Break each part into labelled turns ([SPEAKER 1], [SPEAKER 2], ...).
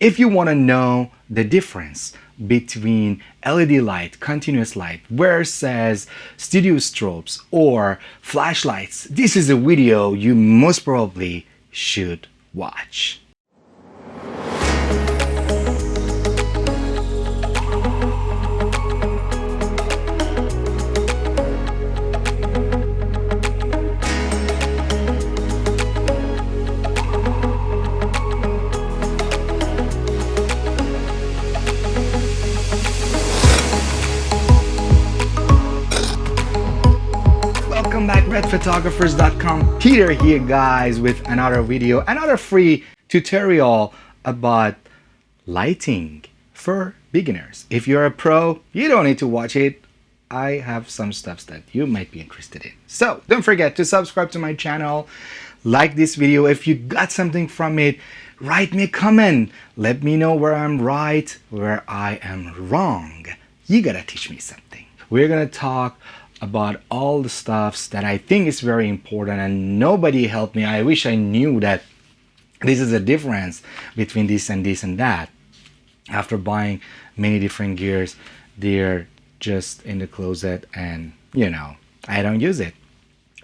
[SPEAKER 1] If you want to know the difference between LED light, continuous light versus studio strobes or flashlights, this is a video you most probably should watch. Welcome back, redphotographers.com. Peter here, guys, with another video, another free tutorial about lighting for beginners. If you're a pro, you don't need to watch it. I have some stuff that you might be interested in. So don't forget to subscribe to my channel, like this video. If you got something from it, write me a comment. Let me know where I'm right, where I am wrong. You gotta teach me something. We're gonna talk about all the stuffs that I think is very important and nobody helped me. I wish I knew that this is a difference between this and this and that. After buying many different gears, they're just in the closet and I don't use it.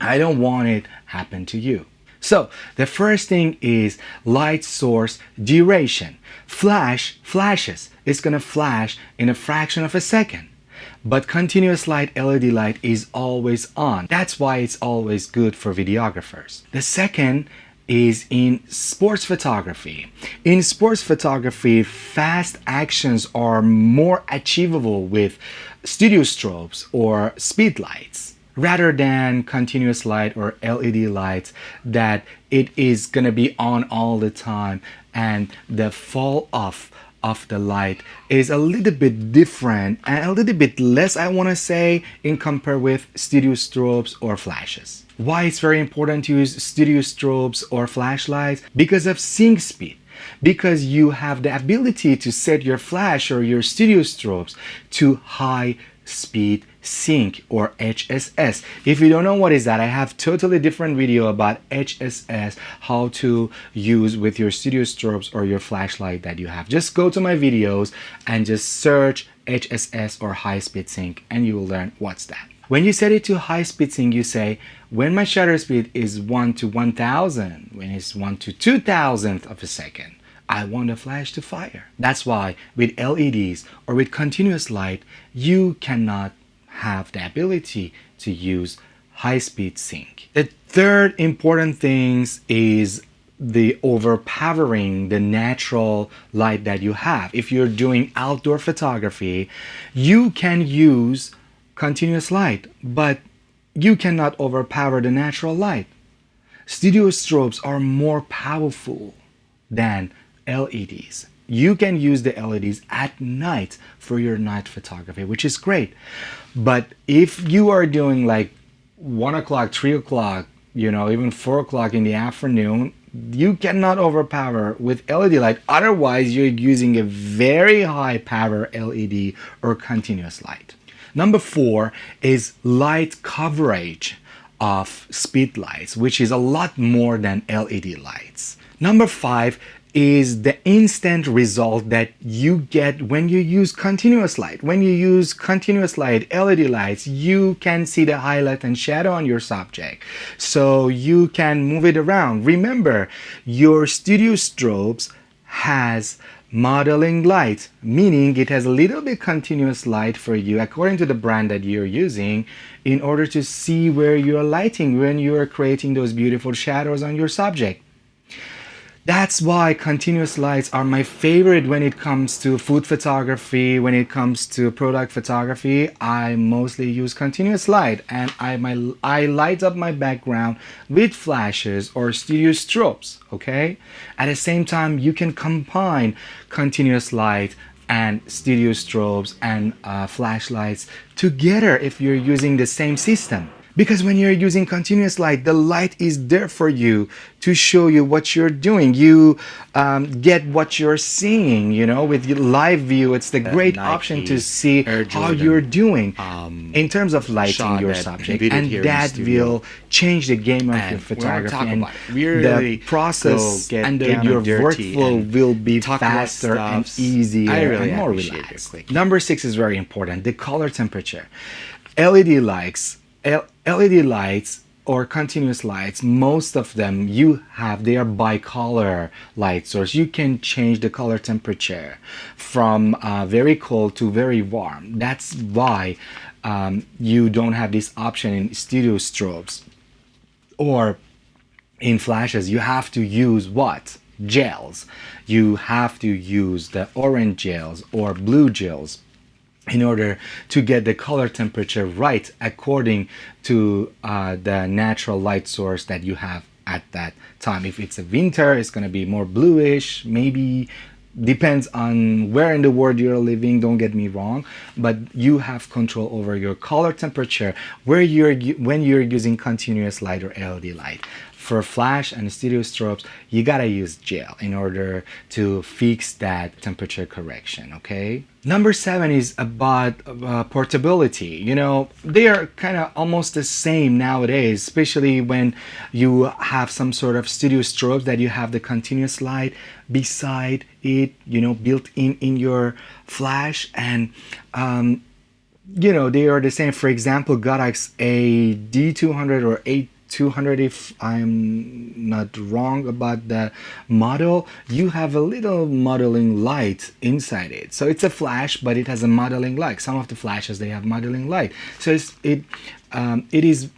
[SPEAKER 1] I don't want it happen to you. So the first thing is light source duration. Flashes. It's gonna flash in a fraction of a second. But continuous light LED light is always on. That's why it's always good for videographers. The second is in sports photography. In sports photography, fast actions are more achievable with studio strobes or speed lights rather than continuous light or LED lights that it is gonna be on all the time, and the fall off of the light is a little bit different and a little bit less, I want to say, in compare with studio strobes or flashes. Why it's very important to use studio strobes or flashlights? Because of sync speed. Because you have the ability to set your flash or your studio strobes to high speed sync or HSS. If you don't know what is that, I have totally different video about HSS, how to use with your studio strobes or your flashlight that you have. Just go to my videos and just search HSS or high speed sync and you will learn what's that. When you set it to high speed sync, you say when my shutter speed is 1 to 1000, when it's 1 to 2000th of a second, I want the flash to fire. That's why with LEDs or with continuous light, you cannot have the ability to use high-speed sync. The third important thing is the overpowering the natural light that you have. If you're doing outdoor photography, you can use continuous light, but you cannot overpower the natural light. Studio strobes are more powerful than LEDs. You can use the LEDs at night for your night photography, which is great. But if you are doing like 1 o'clock, 3 o'clock, even 4 o'clock in the afternoon, you cannot overpower with LED light. Otherwise, you're using a very high power LED or continuous light. Number 4 is light coverage of speed lights, which is a lot more than LED lights. Number 5 is the instant result that you get when you use continuous light. When you use continuous light, LED lights, you can see the highlight and shadow on your subject. So you can move it around. Remember, your studio strobes has modeling light, meaning it has a little bit continuous light for you according to the brand that you're using in order to see where you're lighting when you're creating those beautiful shadows on your subject. That's why continuous lights are my favorite when it comes to food photography. When it comes to product photography, I mostly use continuous light, and I light up my background with flashes or studio strobes, okay? At the same time, you can combine continuous light and studio strobes and flashlights together if you're using the same system. Because when you're using continuous light, the light is there for you to show you what you're doing. You get what you're seeing, you know, with your live view. It's the great option to see how you're doing in terms of lighting your subject. And that will change the game of your photography. And the process and your workflow will be faster and easier and more relaxed. Number 6 is very important, the color temperature. LED lights, LED lights or continuous lights, most of them they are bicolor light source. You can change the color temperature from very cold to very warm. That's why you don't have this option in studio strobes or in flashes. You have to use what? Gels. You have to use the orange gels or blue gels in order to get the color temperature right according to the natural light source that you have at that time. If it's a winter, it's going to be more bluish, maybe. Depends on where in the world you're living, don't get me wrong, but you have control over your color temperature when you're using continuous light or LED light. For flash and studio strobes, you gotta use gel in order to fix that temperature correction, okay? Number 7 is about portability. You know, they are kind of almost the same nowadays, especially when you have some sort of studio strobes that you have the continuous light beside it, you know, built in your flash. And you know, they are the same. For example, Godox a D200 or A200, if I'm not wrong about the model, you have a little modeling light inside it. So it's a flash, but it has a modeling light. Some of the flashes, they have modeling light. So it is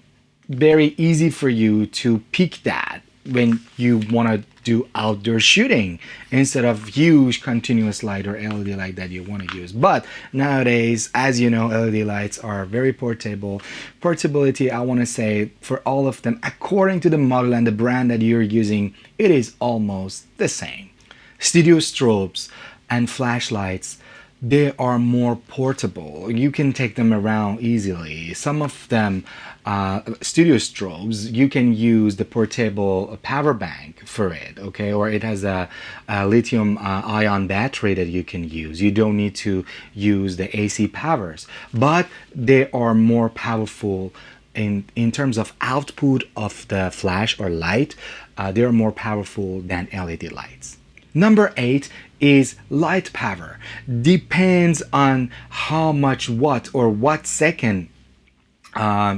[SPEAKER 1] very easy for you to pick that when you want to do outdoor shooting instead of huge continuous light or LED light that you want to use. But nowadays, as you know, LED lights are very portable. Portability, I want to say, for all of them, according to the model and the brand that you're using, it is almost the same. Studio strobes and flashlights, they are more portable. You can take them around easily. Some of them, studio strobes, you can use the portable power bank for it, okay? Or it has a lithium ion battery that you can use. You don't need to use the AC powers, but they are more powerful in terms of output of the flash or light. They are more powerful than LED lights. Number 8 is light power. Depends on how much watt or what second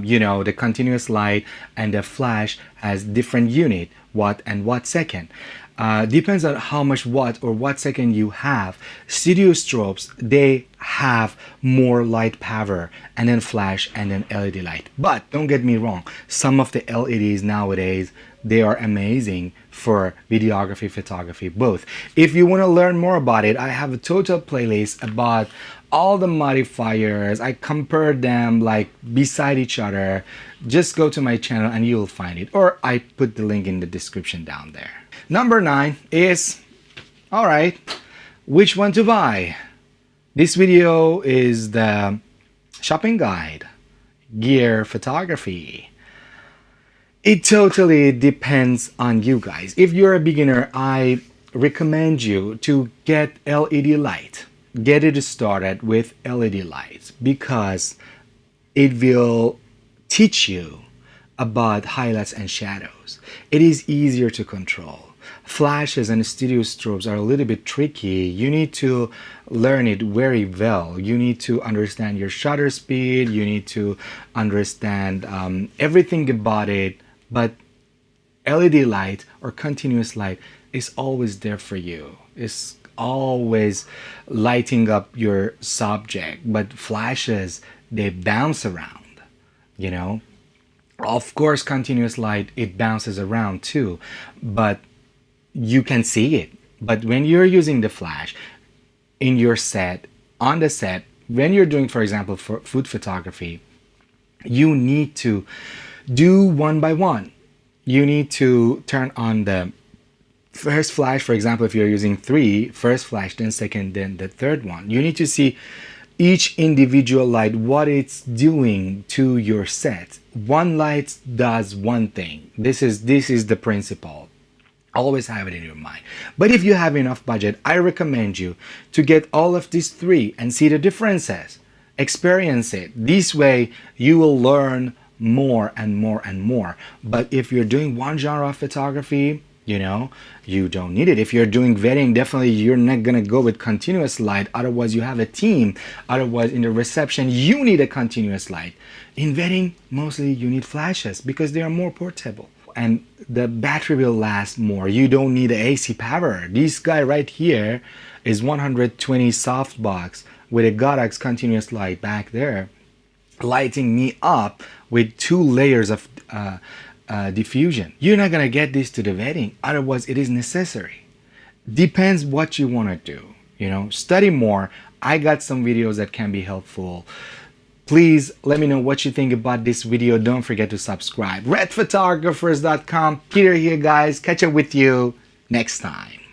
[SPEAKER 1] you know, the continuous light and the flash has different unit, watt and watt second. Depends on how much watt or watt second you have. Studio strobes, they have more light power, and then flash and then LED light. But don't get me wrong, some of the LEDs nowadays, they are amazing for videography, photography, both. If you want to learn more about it, I have a total playlist about all the modifiers. I compared them like beside each other. Just go to my channel and you'll find it, or I put the link in the description down there. Number 9 is, all right, which one to buy? This video is the shopping guide, gear photography. It totally depends on you guys. If you're a beginner, I recommend you to get LED light. Get it started with LED lights because it will teach you about highlights and shadows. It is easier to control. Flashes and studio strobes are a little bit tricky. You need to learn it very well. You need to understand your shutter speed. You need to understand everything about it. But LED light or continuous light is always there for you. It's always lighting up your subject. But flashes, they bounce around, you know. Of course, continuous light, it bounces around too, but you can see it. But when you're using the flash in your set, on the set, when you're doing, for example, for food photography, you need to do one by one. You need to turn on the first flash. For example, if you're using 3, first flash, then second, then the third one. You need to see each individual light, what it's doing to your set. One light does one thing. This is the principle. Always have it in your mind. But if you have enough budget, I recommend you to get all of these three and see the differences. Experience it. This way you will learn more and more and more. But if you're doing one genre of photography, you know, you don't need it. If you're doing wedding, definitely you're not gonna go with continuous light. Otherwise you have a team. Otherwise in the reception you need a continuous light. In wedding, mostly you need flashes because they are more portable and the battery will last more. You don't need AC power. This guy right here is 120 softbox with a Godox continuous light back there, lighting me up with 2 layers of diffusion. You're not gonna get this to the wedding, otherwise it is necessary. Depends what you want to do, you know. Study more. I got some videos that can be helpful. Please let me know what you think about this video. Don't forget to subscribe. redphotographers.com. Peter here, guys. Catch up with you next time.